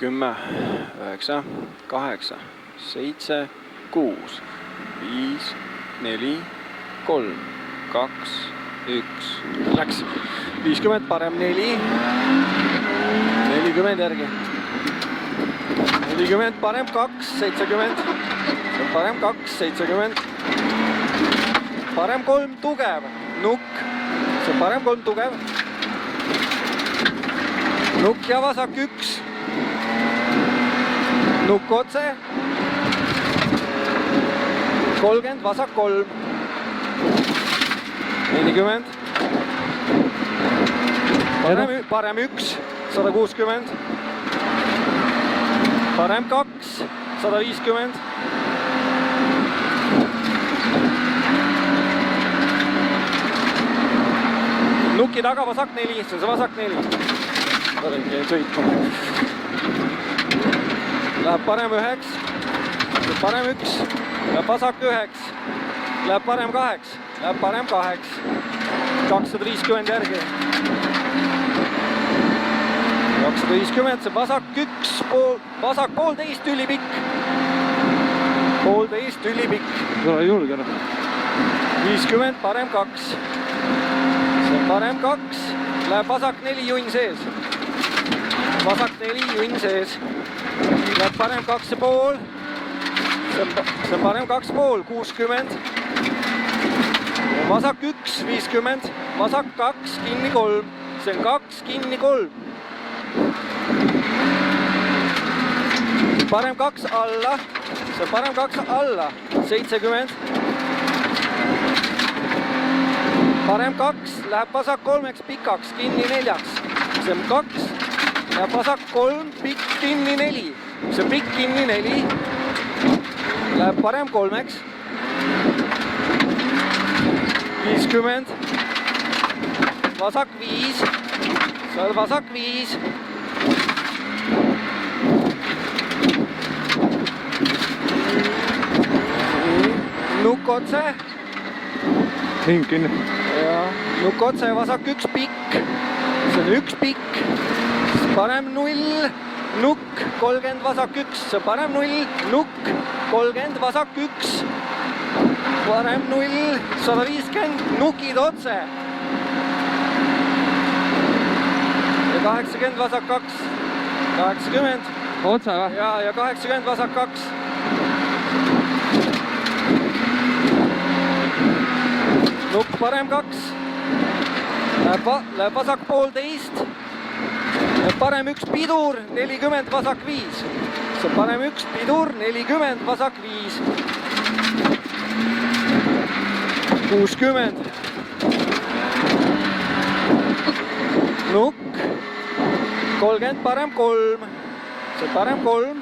10, 9, 8, 7, 6, 5, 4, 3, 2, 1. Läks 50, parem 4, 40 järgi. 40, parem 2, 70. Parem 2, 70. Parem 3, tugev. Nukk. See on parem 3, tugev. Nukk ja vasak 1. Nukk otse. 30, vasak 3. 40. Parem 1, 160. Parem 2, 150. Nuki taga vasak 4, see on see vasak 4. Parengi sõitma. Läheb parem 9, parem 1, läheb vasak 9, läheb parem 8, läheb parem 8. 250 järgi. 250, see vasak 1, vasak 1,5 ülipikk. 1,5 ülipikk. Ole julge. 50, parem 2. See on parem 2, läheb vasak 4 junn sees. Vasak 4 junn sees. Läheb parem 2,5. See on parem 2,5, 60. Vasak 1, 50. Vasak 2, kinni 3. See on 2, kinni 3. Parem 2 alla. See on parem 2 alla. 70. Parem 2, läheb vasak 3 pikaks, kinni 4. See on 2, läheb vasak 3, pikk, kinni 4. See on pikk, kinni 4. Läheb parem 3. 50. Vasak 5. See on vasak 5. Nukk otse. Hing kinni. Ja, nukk otse, vasak 1 pikk. See on 1 pikk. Parem 0. Nukk, 30, vasak 1. See on parem 0. Nukk, 30, vasak 1. Parem 0. 150. Nukid otse. Ja 80, vasak 2. 80. Otse või? Ja 80, vasak 2. Nukk parem 2. Läheb vasak 1,5. Läheb parem 1 pidur, 40, vasak 5. See on parem 1 pidur, 40, vasak 5. 60. Nukk. 30, parem 3. See on parem 3.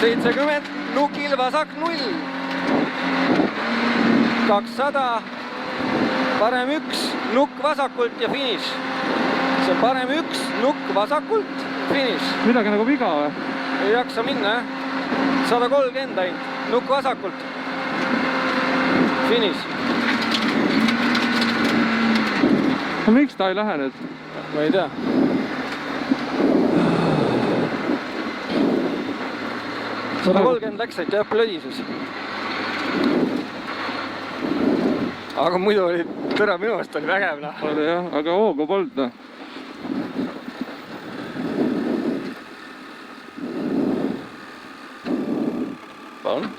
70, nukil vasak 0. 200, parem 1, nukk vasakult ja finiš. See on parem 1, nukk vasakult, finiš. Midagi nagu viga või? Ei jaksa minna, jah. 130 ainult, nukk vasakult. Finiš. Miks ta ei lähe nüüd? Ma ei tea. Sada 30 läks, et jah, plödises. Aga muidu oli, tõra minu eest oli vägev. Oli jah, aga hoogu polnud. Palun.